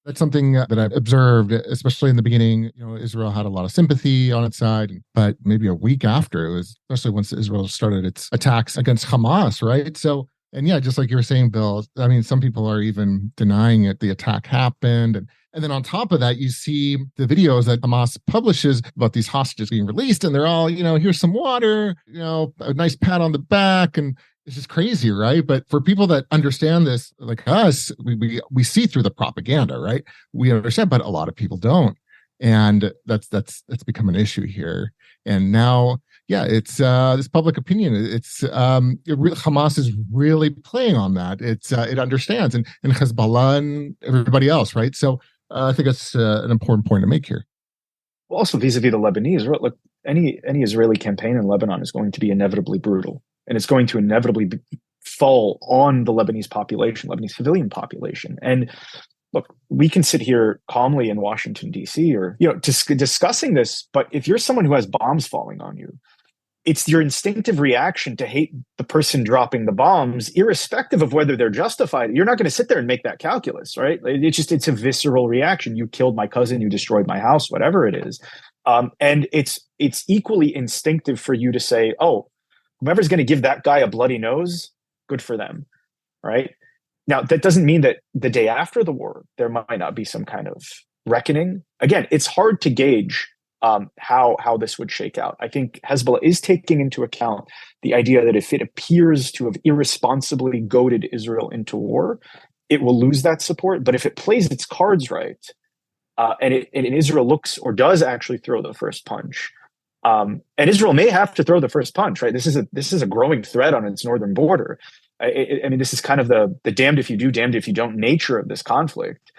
That's something that I've observed, especially in the beginning. Israel had a lot of sympathy on its side, but maybe a week after, it was, especially once Israel started its attacks against Hamas, right? So, and yeah, just like you were saying, Bill, I mean, some people are even denying it. The attack happened. And then on top of that, you see the videos that Hamas publishes about these hostages being released, and they're all, here's some water, a nice pat on the back, and it's just crazy, right? But for people that understand this, like us, we see through the propaganda, right? We understand, but a lot of people don't, and that's become an issue here. And now, yeah, it's this public opinion. Hamas is really playing on that. It understands, and Hezbollah and everybody else, right? So I think that's an important point to make here. Well, also vis-a-vis the Lebanese, look, any Israeli campaign in Lebanon is going to be inevitably brutal, and it's going to inevitably fall on the Lebanese population, Lebanese civilian population. And look, we can sit here calmly in Washington, D.C., or discussing this, but if you're someone who has bombs falling on you, it's your instinctive reaction to hate the person dropping the bombs, irrespective of whether they're justified. You're not going to sit there and make that calculus, right? It's a visceral reaction. You killed my cousin, you destroyed my house, whatever it is. And it's equally instinctive for you to say, oh, whoever's going to give that guy a bloody nose, good for them, right? Now, that doesn't mean that the day after the war, there might not be some kind of reckoning. Again, it's hard to gauge how this would shake out. I think Hezbollah is taking into account the idea that if it appears to have irresponsibly goaded Israel into war, it will lose that support. But if it plays its cards right, and Israel looks or does actually throw the first punch, and Israel may have to throw the first punch, right? This is a growing threat on its northern border. I mean, this is kind of the damned if you do, damned if you don't nature of this conflict.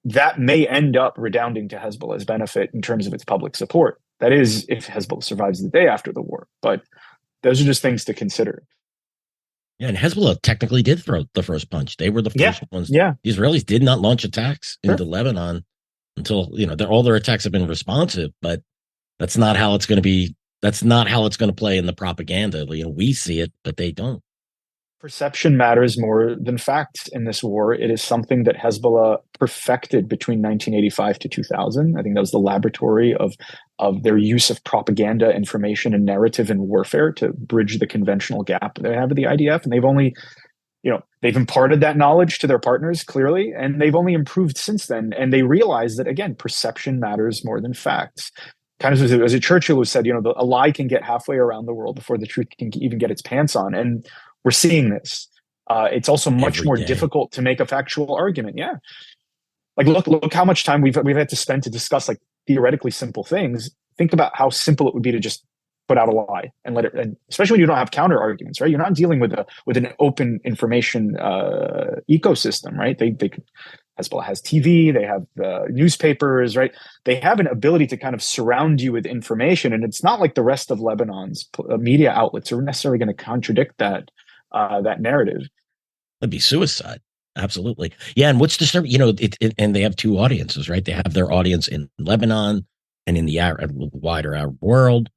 That may end up redounding to Hezbollah's benefit in terms of its public support. That is, if Hezbollah survives the day after the war. But those are just things to consider. Yeah, and Hezbollah technically did throw the first punch. They were the first ones. Yeah. The Israelis did not launch attacks into Lebanon until, all their attacks have been responsive, but that's not how it's going to be. That's not how it's going to play in the propaganda. We see it, but they don't. Perception matters more than facts in this war. It is something that Hezbollah perfected between 1985 to 2000. I think that was the laboratory of their use of propaganda, information, and narrative in warfare to bridge the conventional gap they have with the IDF. And they've only, they've imparted that knowledge to their partners clearly, and they've only improved since then. And they realize that, again, perception matters more than facts. Kind of as Churchill who said, a lie can get halfway around the world before the truth can even get its pants on. And we're seeing this. It's also much more difficult to make a factual argument. Yeah. Like, look how much time we've had to spend to discuss like theoretically simple things. Think about how simple it would be to just put out a lie and let it, and especially when you don't have counter arguments, right? You're not dealing with an open information ecosystem, right? Hezbollah has TV, they have newspapers, right? They have an ability to kind of surround you with information, and it's not like the rest of Lebanon's media outlets are necessarily going to contradict that narrative. That'd be suicide. Absolutely. Yeah. And what's disturbing, and they have two audiences, right? They have their audience in Lebanon and in the wider Arab world.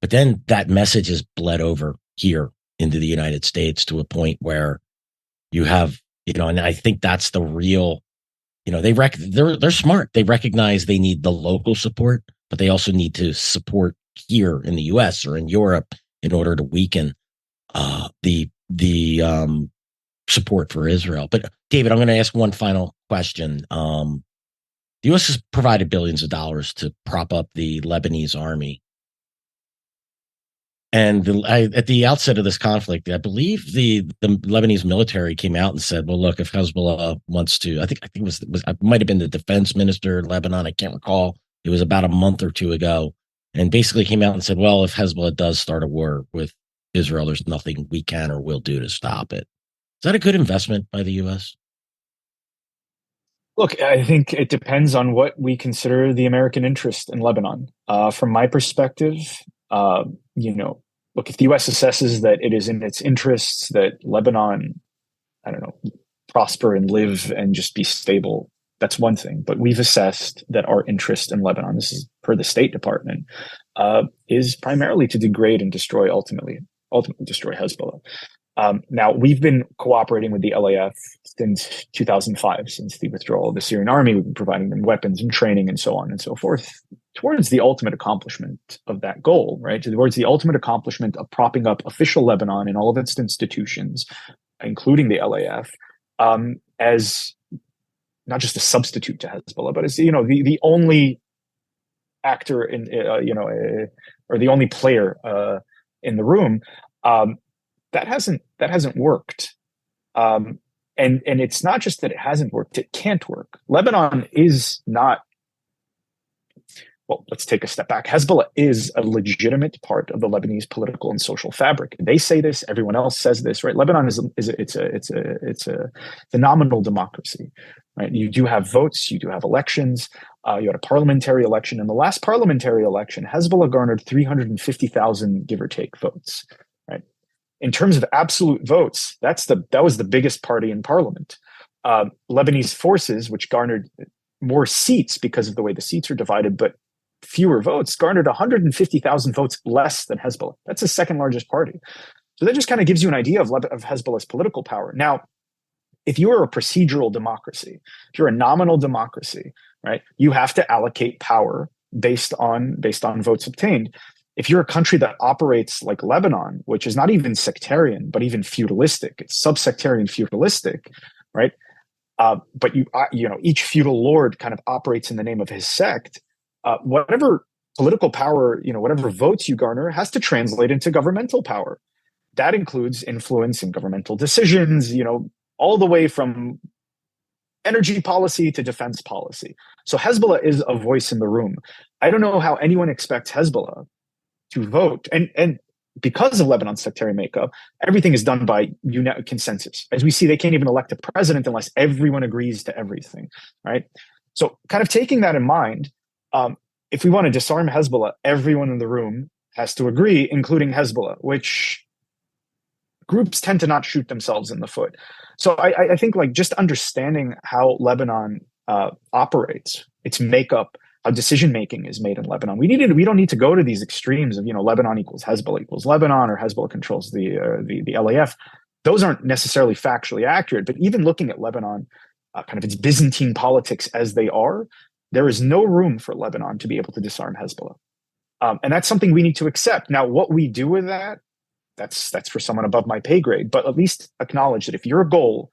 But then that message is bled over here into the United States to a point where you have, and I think that's the real, they're smart. They recognize they need the local support, but they also need to support here in the US or in Europe in order to weaken the support for Israel. But David, I'm going to ask one final question. The U.S. has provided billions of dollars to prop up the Lebanese army. And at the outset of this conflict, I believe the Lebanese military came out and said, "Well, look, if Hezbollah wants to," I think it might have been the defense minister in Lebanon. I can't recall. It was about a month or two ago, and basically came out and said, "Well, if Hezbollah does start a war with Israel, there's nothing we can or will do to stop it." Is that a good investment by the U.S.? Look, I think it depends on what we consider the American interest in Lebanon. From my perspective, look, if the U.S. assesses that it is in its interests that Lebanon, I don't know, prosper and live and just be stable, that's one thing. But we've assessed that our interest in Lebanon, this is per the State Department, is primarily to degrade and destroy, ultimately destroy Hezbollah. Now, we've been cooperating with the LAF since 2005, since the withdrawal of the Syrian army. We've been providing them weapons and training and so on and so forth towards the ultimate accomplishment of that goal, right? Towards the ultimate accomplishment of propping up official Lebanon and all of its institutions, including the LAF, as not just a substitute to Hezbollah, but as, the only actor in, or the only player in the room. That hasn't worked. And it's not just that it hasn't worked, it can't work. Lebanon is not, well, let's take a step back. Hezbollah is a legitimate part of the Lebanese political and social fabric. They say this, everyone else says this, right? Lebanon is a nominal democracy, right? You do have votes, you do have elections, you had a parliamentary election. In the last parliamentary election, Hezbollah garnered 350,000, give or take, votes. In terms of absolute votes, that was the biggest party in parliament. Lebanese forces, which garnered more seats because of the way the seats are divided, but fewer votes, garnered 150,000 votes less than Hezbollah. That's the second largest party. So that just kind of gives you an idea of Hezbollah's political power. Now, if you are a procedural democracy, if you're a nominal democracy, right, you have to allocate power based on votes obtained. If you're a country that operates like Lebanon, which is not even sectarian, but even feudalistic, it's subsectarian feudalistic, right? But each feudal lord kind of operates in the name of his sect. Whatever political power, whatever votes you garner has to translate into governmental power. That includes influence in governmental decisions, all the way from energy policy to defense policy. So Hezbollah is a voice in the room. I don't know how anyone expects Hezbollah to vote. And because of Lebanon's sectarian makeup, everything is done by consensus. As we see, they can't even elect a president unless everyone agrees to everything, right? So kind of taking that in mind, if we want to disarm Hezbollah, everyone in the room has to agree, including Hezbollah, which groups tend to not shoot themselves in the foot. So I think just understanding how Lebanon operates, its makeup, how decision-making is made in Lebanon. We don't need to go to these extremes of, Lebanon equals Hezbollah equals Lebanon, or Hezbollah controls the LAF. Those aren't necessarily factually accurate, but even looking at Lebanon, kind of its Byzantine politics as they are, there is no room for Lebanon to be able to disarm Hezbollah. And that's something we need to accept. Now, what we do with that's for someone above my pay grade, but at least acknowledge that if your goal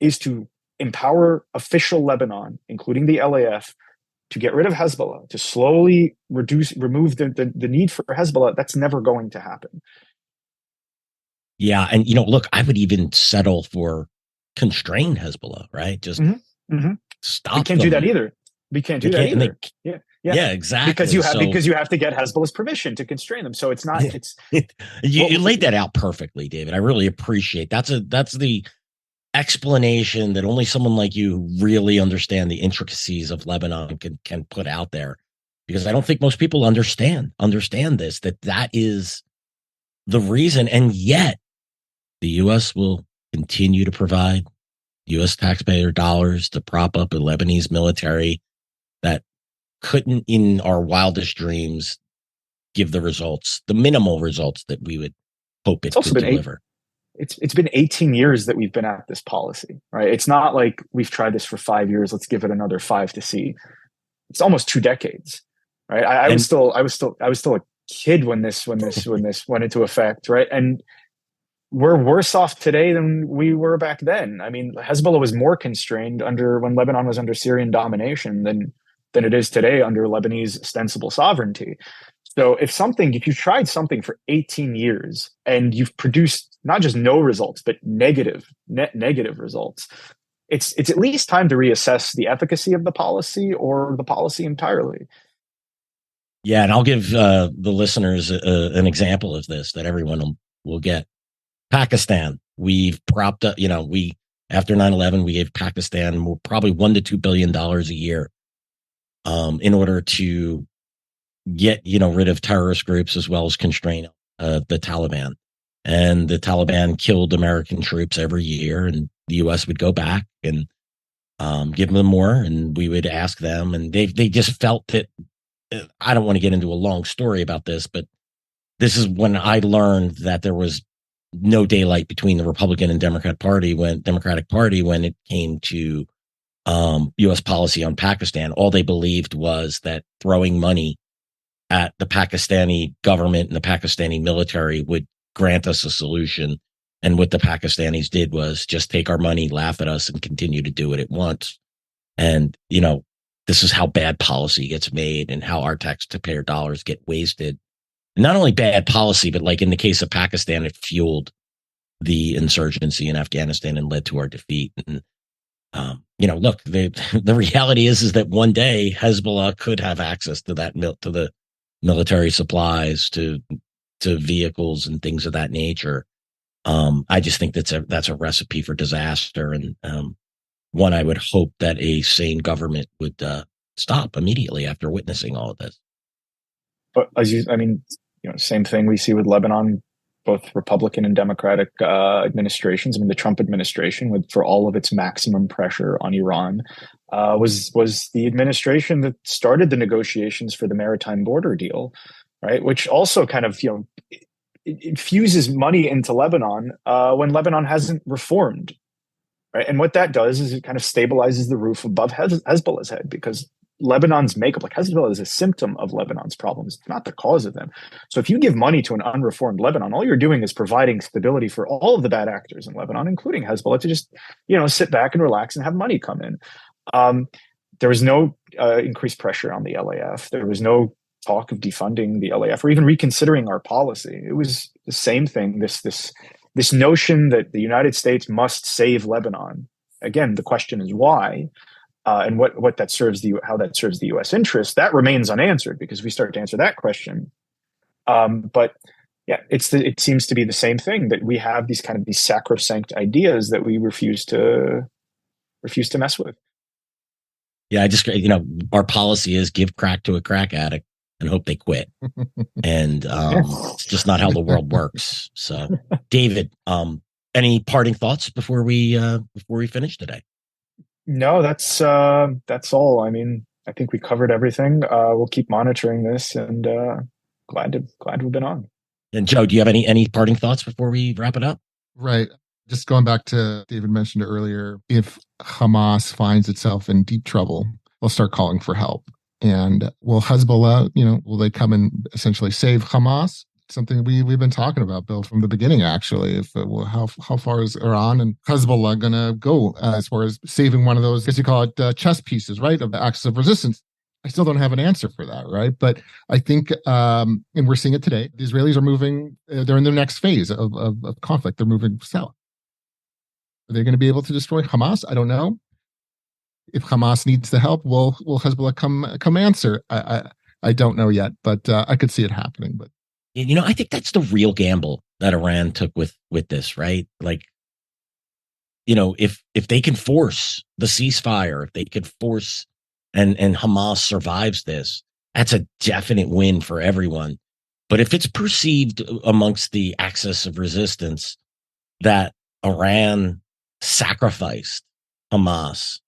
is to empower official Lebanon, including the LAF, to get rid of Hezbollah, to slowly remove the need for Hezbollah, that's never going to happen. Yeah. And, look, I would even settle for constrain Hezbollah, right? Just stop. We can't do that either. We can't do that either. Yeah, exactly. Because you have to get Hezbollah's permission to constrain them. So it's not, you laid that out perfectly, David. I really appreciate that's the explanation that only someone like you who really understand the intricacies of Lebanon can put out there, because I don't think most people understand this, that is the reason. And yet the U.S. will continue to provide U.S. taxpayer dollars to prop up a Lebanese military that couldn't in our wildest dreams give the minimal results that we would hope it could deliver. It's been 18 years that we've been at this policy, right? It's not like we've tried this for 5 years. Let's give it another 5 to see. It's almost 2 decades, right? I was still a kid when this went into effect, right? And we're worse off today than we were back then. I mean, Hezbollah was more constrained under when Lebanon was under Syrian domination than it is today under Lebanese ostensible sovereignty. So if you've tried something for 18 years and you've produced not just no results, but net negative results, it's at least time to reassess the efficacy of the policy or the policy entirely. Yeah, and I'll give the listeners an example of this that everyone will get. Pakistan, we've propped up, we after 9/11, we gave Pakistan probably $1 to $2 billion a year in order to get, rid of terrorist groups as well as constrain the Taliban. And the Taliban killed American troops every year, and the U.S. would go back and give them more, and we would ask them, and they just felt that. I don't want to get into a long story about this, but this is when I learned that there was no daylight between the Republican and Democratic Party when it came to U.S. policy on Pakistan. All they believed was that throwing money at the Pakistani government and the Pakistani military would grant us a solution. And what the Pakistanis did was just take our money, laugh at us, and continue to do what it wants. And, this is how bad policy gets made and how our taxpayer dollars get wasted. Not only bad policy, but like in the case of Pakistan, it fueled the insurgency in Afghanistan and led to our defeat. And, look, the reality is that one day Hezbollah could have access to to the military supplies, to vehicles and things of that nature. I just think that's a recipe for disaster. And, one I would hope that a sane government would stop immediately after witnessing all of this. But same thing we see with Lebanon, both Republican and Democratic administrations. I mean, the Trump administration, for all of its maximum pressure on Iran, was the administration that started the negotiations for the maritime border deal, right? Which also kind of it infuses money into Lebanon when Lebanon hasn't reformed. Right. And what that does is it kind of stabilizes the roof above Hezbollah's head, because Lebanon's makeup, like Hezbollah, is a symptom of Lebanon's problems, not the cause of them. So if you give money to an unreformed Lebanon, all you're doing is providing stability for all of the bad actors in Lebanon, including Hezbollah, to just, sit back and relax and have money come in. There was no increased pressure on the LAF. There was no talk of defunding the LAF or even reconsidering our policy. It was the same thing. This notion that the United States must save Lebanon. Again, the question is why, and how that serves the U.S. interest. That remains unanswered, because we start to answer that question. But yeah, it seems to be the same thing, that we have these sacrosanct ideas that we refuse to mess with. Yeah, our policy is give crack to a crack addict and hope they quit. And it's just not how the world works. So, David, any parting thoughts before we finish today? No, that's all. I mean, I think we covered everything. We'll keep monitoring this, and glad to have been on. And Joe, do you have any parting thoughts before we wrap it up? Right. Just going back to David mentioned earlier, if Hamas finds itself in deep trouble, they'll start calling for help. And will Hezbollah, will they come and essentially save Hamas? Something we've been talking about, Bill, from the beginning, actually. How far is Iran and Hezbollah going to go as far as saving one of those, I guess you call it chess pieces, right, of the axis of resistance? I still don't have an answer for that, right? But I think, and we're seeing it today, the Israelis are moving, they're in their next phase of conflict. They're moving south. Are they going to be able to destroy Hamas? I don't know. If Hamas needs the help, will Hezbollah come answer? I don't know yet, but I could see it happening. But I think that's the real gamble that Iran took with this, right? Like, if they can force the ceasefire, if they could force and Hamas survives this, that's a definite win for everyone. But if it's perceived amongst the axis of resistance that Iran sacrificed Hamas,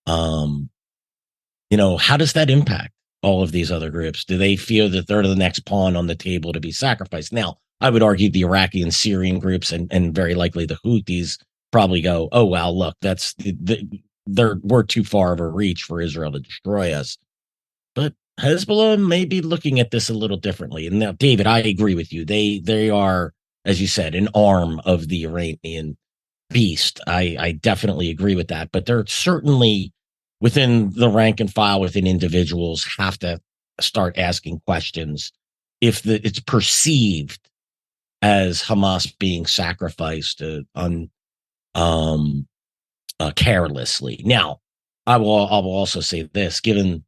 how does that impact all of these other groups? Do they feel that they're the next pawn on the table to be sacrificed? Now, I would argue the Iraqi and Syrian groups and very likely the Houthis probably go, oh, well, look, we're too far of a reach for Israel to destroy us. But Hezbollah may be looking at this a little differently. And now, David, I agree with you. They are as you said, an arm of the Iranian beast. I definitely agree with that. But there certainly within the rank and file, within individuals, have to start asking questions if it's perceived as Hamas being sacrificed carelessly. Now, I will also say this, given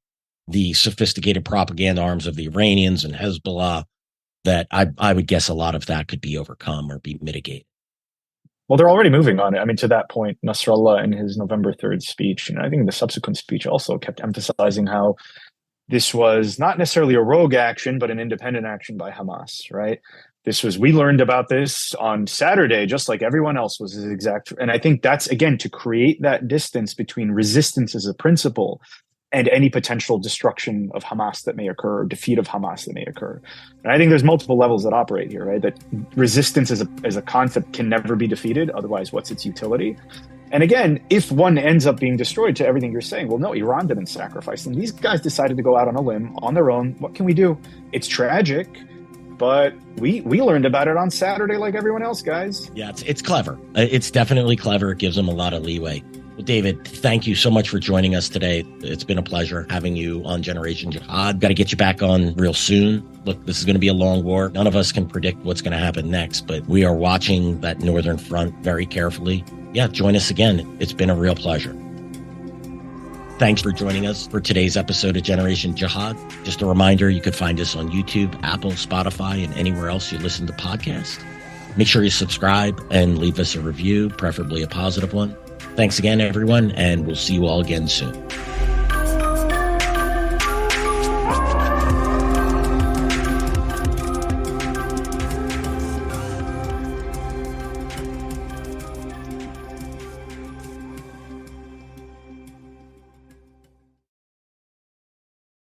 the sophisticated propaganda arms of the Iranians and Hezbollah, that I would guess a lot of that could be overcome or be mitigated. Well, they're already moving on it. I mean, to that point, Nasrallah in his November 3rd speech, and I think the subsequent speech also kept emphasizing how this was not necessarily a rogue action, but an independent action by Hamas, right? We learned about this on Saturday, just like everyone else was his exact. And I think that's, again, to create that distance between resistance as a principle and any potential destruction of Hamas that may occur, or defeat of Hamas that may occur. And I think there's multiple levels that operate here, right? That resistance as a concept can never be defeated. Otherwise, what's its utility? And again, if one ends up being destroyed, to everything you're saying, well, no, Iran didn't sacrifice them. These guys decided to go out on a limb on their own. What can we do? It's tragic, but we learned about it on Saturday like everyone else, guys. Yeah, it's clever. It's definitely clever. It gives them a lot of leeway. Well, David, thank you so much for joining us today. It's been a pleasure having you on Generation Jihad. Got to get you back on real soon. Look, this is going to be a long war. None of us can predict what's going to happen next, but we are watching that northern front very carefully. Yeah, join us again. It's been a real pleasure. Thanks for joining us for today's episode of Generation Jihad. Just a reminder, you could find us on YouTube, Apple, Spotify, and anywhere else you listen to podcasts. Make sure you subscribe and leave us a review, preferably a positive one. Thanks again, everyone, and we'll see you all again soon.